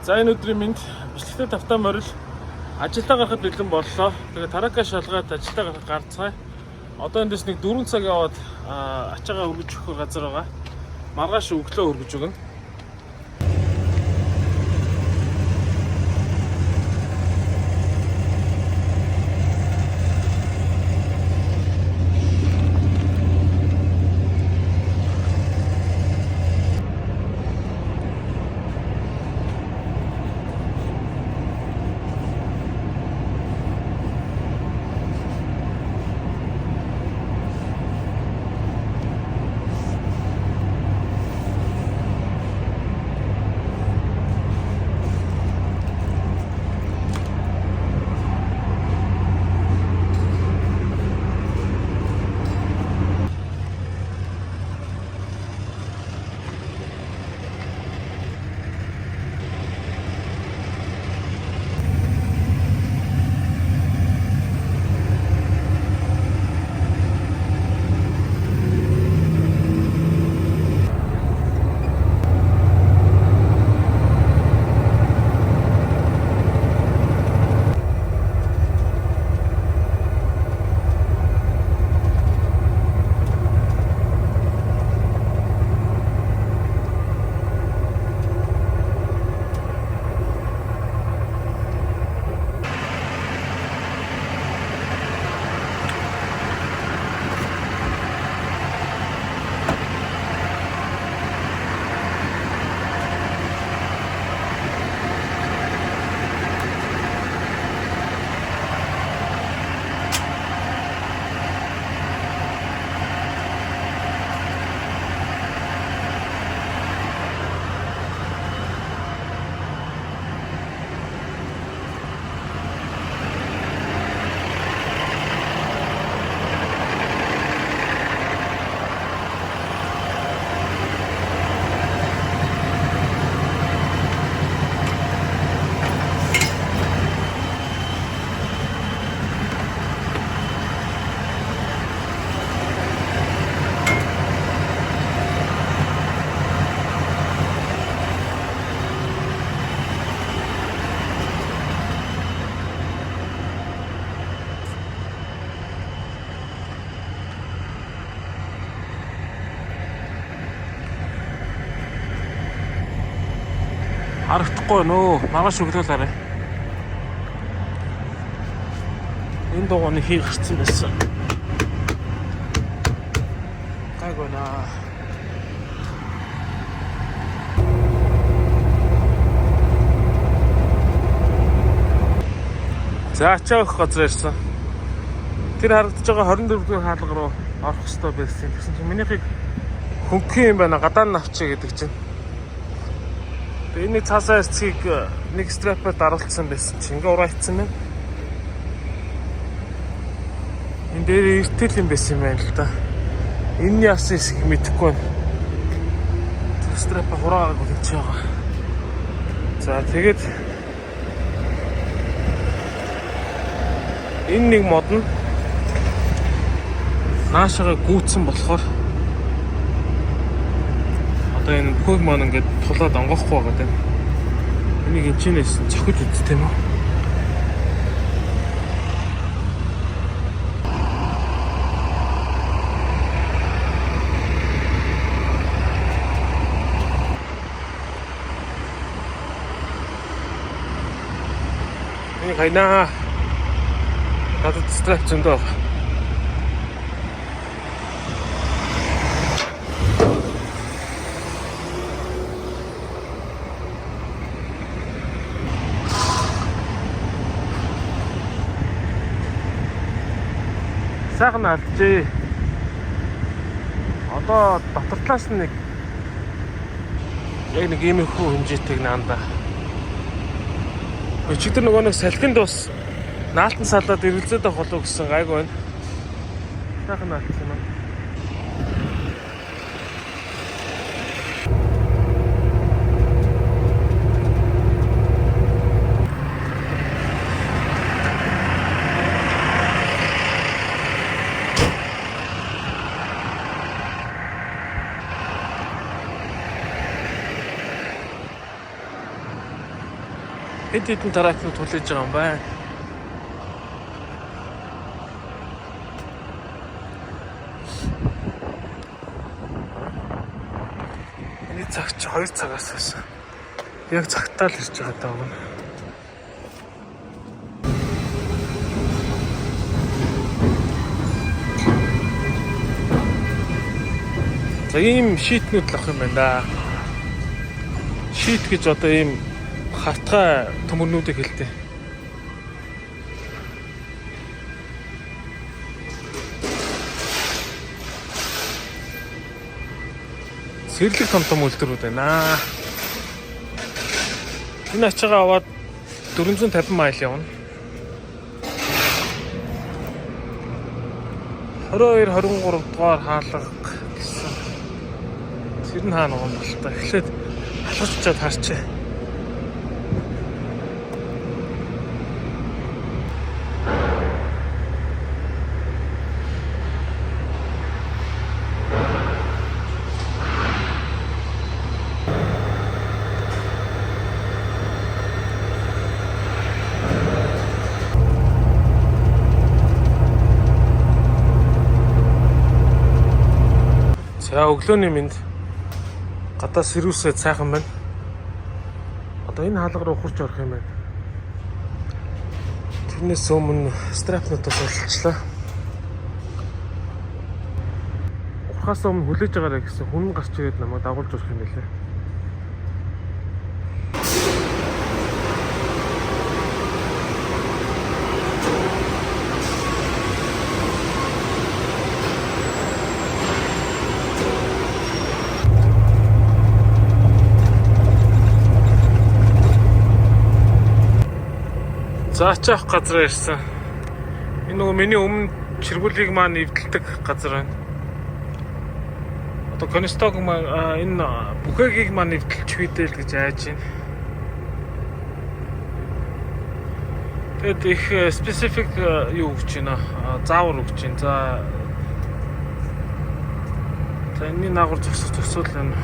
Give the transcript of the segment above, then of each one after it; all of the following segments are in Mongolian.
За энэ өдрийн минь бичлэгтэй тавтаа морил ажилдаа гарахад бэлэн боллоо. Тэгээ таракаа шалгаад ажилдаа гарах гарцгаая. Одоо эндээс нэг 4 цаг яваад ачаагаа өргөж өгөх газар байгаа. Маргааш өглөө өргөж өгнө. Харагдахгүй нөө маргааш өглөөлөөрэй. Энэ дугууны хийг гарцсан байсан. Гайгүй наа. За ачаа өгөх газар ирсэн. Тэр харагдаж байгаа 24 дугаар хаалга руу орох хэрэгтэй байсан. Тэгсэн чинь минийхийг хөнгөх юм байна. Гадаа нь авчиг гэдэг чинь. Энэ цаасаа эцгийг нэг страпаар даруулсан байсан чи ингээ ураацсан байна. Энэ дээр эртэл юм байсан юм байна л да. Энэний асан хэсгийг мэдэхгүй байна. Страпаа хураагааг үлдэж байгаа. За тэгээд энэ нэг мод нь наашаага гүйцсэн болохоор одоо энэ бүхэл маань ингээд тулаад онгохгүй байгаа тийм. Энийг энэчнээс цохиж үз тийм үү? Энийг хайнаа. Надад страйк зөндөө. Сайхан алджээ. Одоо дотор талаас нь нэг яг нэг иймэрхүү хэмжээтэйг наанда. Өчигдөр нөгөө нэг салхинд бас наалтан салаад эргэлзээд авах болов гэсэн гайгүй байна. Сайхан алдсан юм. хэд хэдэн тарааснууд хүлээж байгаа юм байна. Энэ цаг чи 2 цагаас хойш. Яг цагтаа л ирж байгаа даа. За ийм шийтнүүд л ах юм байна да. Шиит гэж одоо ийм хартгай төмөрнүүдийг хэлдэг. Сэрлэг том том үйлдвэрүүд байна. Энэ ачаагаа аваад 450 майл явна. 22-23 дугаар хаалга гэсэн. Тэр нь хаана гом бол та. Эхлээд халуучаад харчээ. За өглөөний минь гадаа сэрүүсээ сайхан байна. Одоо энэ хаалга руу хурж орох юм байна. Тэрнээс өмнө страпнуудаас олчлаа. Ухаас өмнө хүлээж байгаарай гэсэн хүн гарч ирээд намайг дагуулж орох юм байлээ. Заачих газар ирсэн. Энэ нөгөө миний өмнө чиргүүлийг маань эвдэлдэг газар байна. Одоо Констог маань энэ бүхэгийг маань эвдэлж хийдэл гэж айж байна. Тэгэд их specific юу гэж байна. Заавар өгч байна. За энэний наагур зөксөл байна.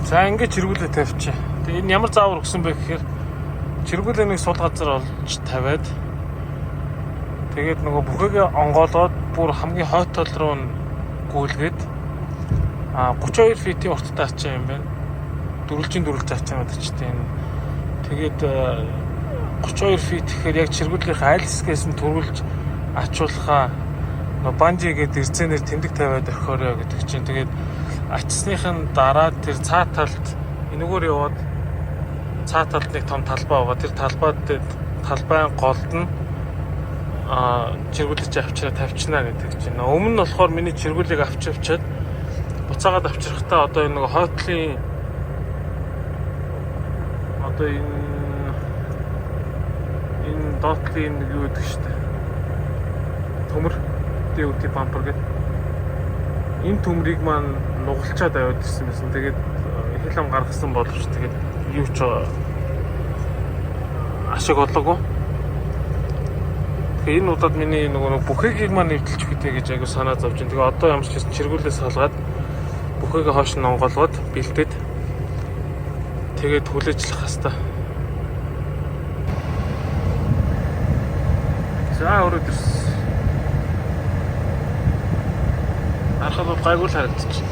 За ингэж чиргүүлээ тавьчих. Тэгээ энэ ямар заавар өгсөн бэ гэхээр чиргүүлээ нэг сул газар олж тавиад тэгээд нөгөө бүхэгээ онгоолгоод бүр хамгийн хойд тал руу гүйлгээд 32 фитийн урттай ачаа юм байна. Дөрвөлжин ачаанууд очтой юм. Тэгээд 32 фит гэхээр яг чиргүүлийнхээ аль хэсгээс нь төрүүлж ачуулахаа банжи гэдэг эрзэнээр тэмдэг тавиад орхиорой гэдэг чинь. Тэгээд ачсныхын дараа тэр цаа талд энэгээр яваад цаа талд нэг том талбай байгаа. Тэр талбайн голд нь чиргүүлж авчираа тавьчихна гэдэг чинь. Өмнө нь болохоор миний чиргүүлийг авчирчаад буцаагаад авчрахтаа одоо энэ нэг хойтлын одоо энэ доотлын юу гэдэг штэ. Төмөр дэвти бампер гэдэг. Энэ төмрийг маань нугалчаад аваад ирсэн байсан. Тэгээд хил ам гаргасан боловч тэгээд юу ч ашиг олоогүй. Тэгээд энэ удаад миний нөгөө бүхэгийг маань нэвтэлж өгдөө гэж айгу санаа зовж байна. Тэгээд одоо ямар ч гэсэн чиргүүлээс салгаад бүхэгээ хоош нь онгоолгоод бэлдээд тэгээд хүлээжлэх хэвээр. За өрөөд ирсэн. Архад гайгүй л харагдчих.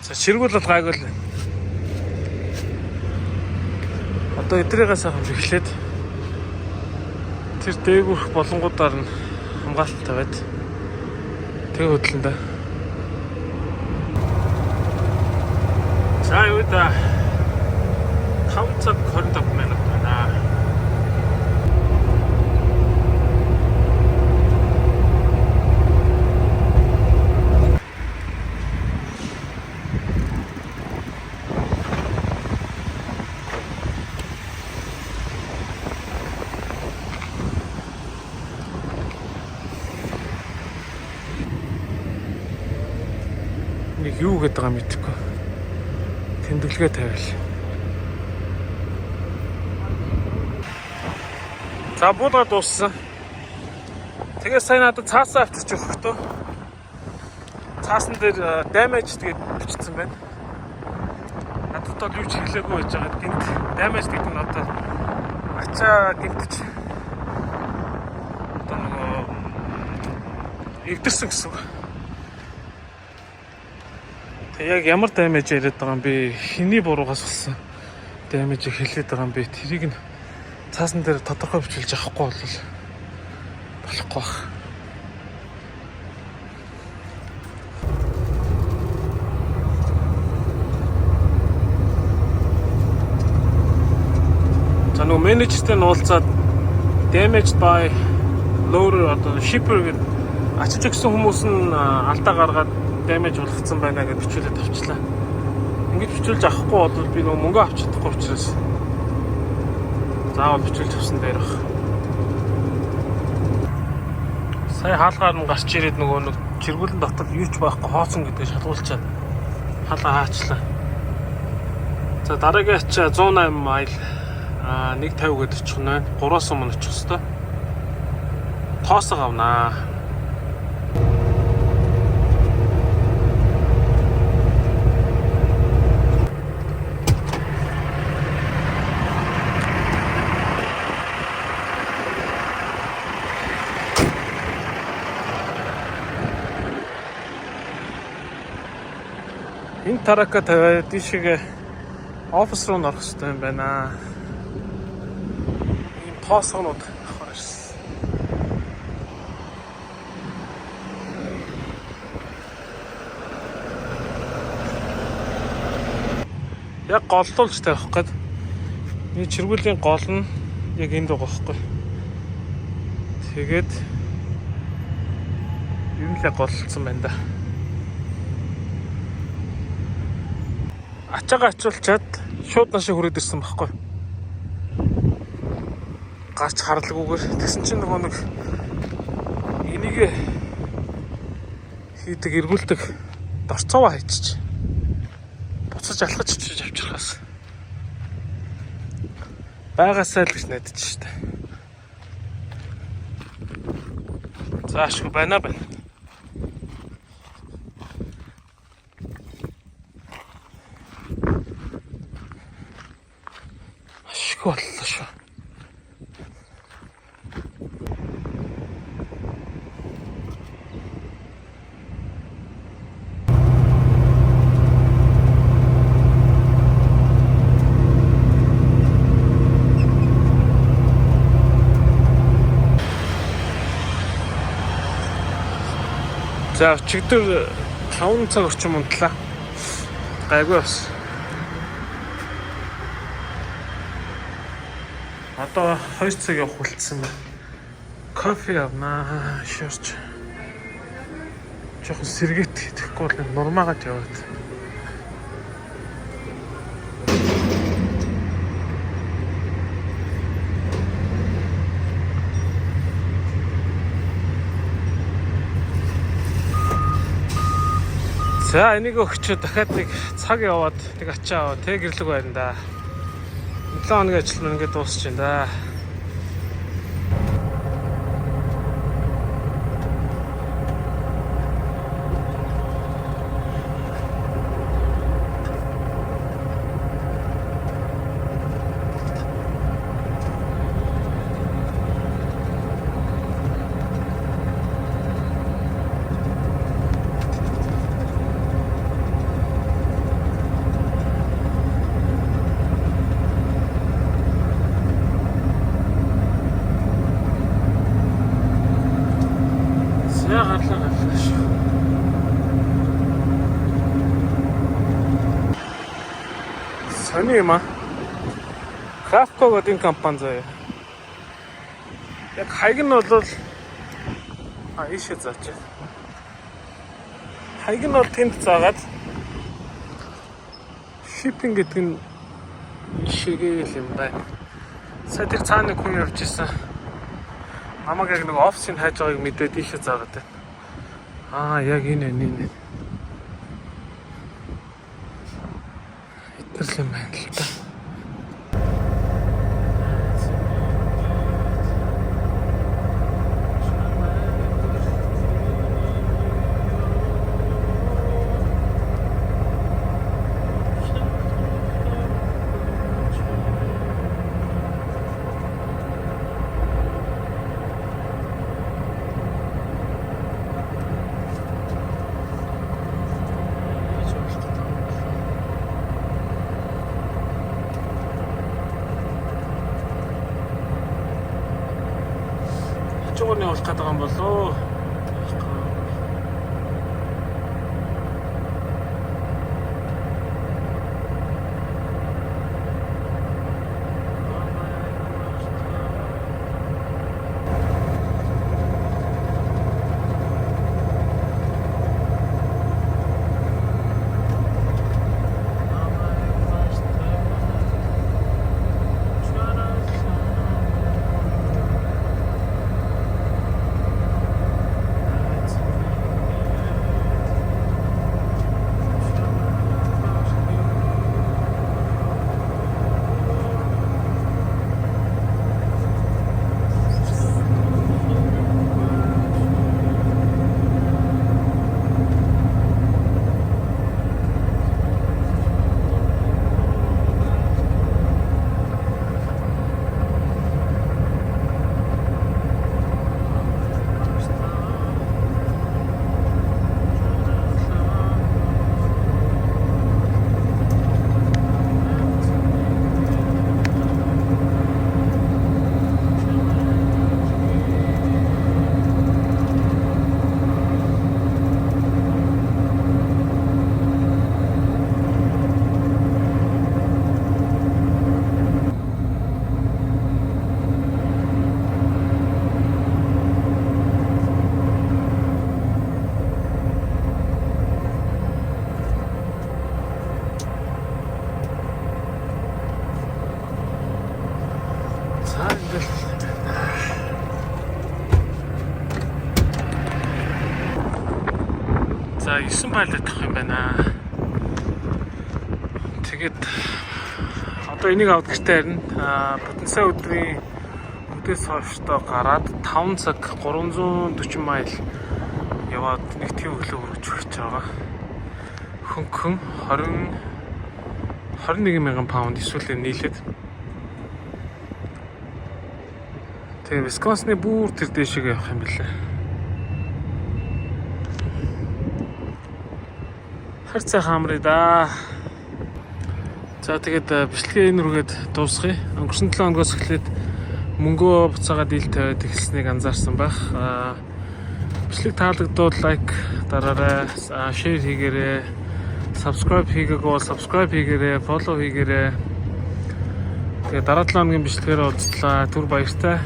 За чиргүүл бол гайгүй л. Одоо эдрийгээ сайхан эхлээд тэр дээгүүрх болонгуудаар нь хамгаалалт тавиад тэг хөдлөндөө. За юу да 5 цаг 25 минут байна. нэг юу гэдэг байгаа мэдэхгүй. Тэмдэглэгээ тавиал. За буулгаад дууссан. Тэгээ сайн надад цаасаа авчирч өгөх тоо. Цаасан дээр damage тэгээд бичсэн байна. Надад бол юу ч хэлээгүй байж байгаа. Гинт damage гэдэг нь одоо ачаа гинтч одоо нөгөө игдэрсэн гэсэн үг. Тэгээ яг ямар damage яриад байгаа юм бэ? Хиний буруугаас болсон damage-ийг хэлээд байгаа юм бэ? Тэрийг нь цаасан дээр тодорхой бичүүлж авахгүй бол болохгүй байх. За нөгөө менежертэй нь уулзаад damaged by loader одоо shipper гэдэг ачиж өгсөн хүмүүс нь алдаа гаргаад damage болгоцсон байна гэж бичүүлээд авчлаа. Ингэж бичүүлж авахгүй бол би нөгөө мөнгө авч чадахгүй учраас заавал бичүүлж авсан дээр баг. Сая хаалгаар нь гарч ирээд нөгөө нэг чиргүүлэн дотор юу ч байхгүй хоосон гэдгийг шалгуулчаад хаалгаа хаачлаа. За дараагийн ачаа 108 майл 150 гээд очих нь байна. 3-аас өмнө очих хэвээр. Тоосоо авнаа. Энэ тарака тавиад дишгээ офис руу орох хэрэгтэй юм байна. Ийм тоосгонууд авах ирсэн. Яг голлуулж тавих гээд. Энэ чиргүүлийн гол нь яг энд байгаа байхгүй. Тэгээд юм л голлцсон байна да. Ачаагаа ачуулчаад шууд наашаа хүрээд ирсэн байхгүй. Гарч харлгүйгээр тэгсэн чинь нөгөө нэг энийг хийдэг эргүүлдэг дорцоовоо хайчиж буцаж алхаж чиж авчирхаас байгаасаа л гэж найдаж штэ. Заашгүй байна. Ашгүй боллоо шүү. За чигдэр 5 цаг орчим унтлаа. Гайгүй бас. Одоо 2 цаг явах болцсон байна. Кофе авнаа. Ширч. Жохон сэргээд идэхгүй бол нурмаагаад яваад. За энийг өгчөө дахиад нэг цаг яваад нэг ачаа аваа тэг гэрлэг байна да. 7 хоногийн ажил мөн ингээд дуусч байна да. Сони юм аа. Крафко гэдэг компани заяа. Яг хайг нь бол ийшээ заач. Хайг нь бол тэнд заагаад shipping гэдэг нь шигээл юм байна. Сая тэр цааны хүн явж исэн. Намайг яг нэг офисын хайж байгааг мэдээд ийшээ заагаад байна. Яг энэ. юм байна л да. Хажуугаар явах гэдэг юм болоо. За 9 байлаад тах юм байна. Тэгээд одоо энийг авд гэртээ харин потенциал өдрийн өдөөс хойштоо гараад 5 цаг 340 майл яваад нэг тийм өглөө өргөж өгч байгаа. Хөнгөн 21,000 паунд эсвэл нийлээд. Тэгээд Висконсины бүр тэр дэшег явах юм билээ. Харцаа хаамраа да. За тэгээд бичлэгээ энэ рүүгээд дуусгая. Өнгөрсөн 7 хоногоос эхлээд мөнгөө буцаага дийл тавиад эхэлснийг анзаарсан байх. Бичлэг таалагдвал лайк дараарай, шеэр хийгээрэй, subscribe хийгээгүй бол subscribe хийгээрэй, follow хийгээрэй. Тэгээд дараа 7 хоногийн бичлэгээр уулзлаа. Түр баяртай.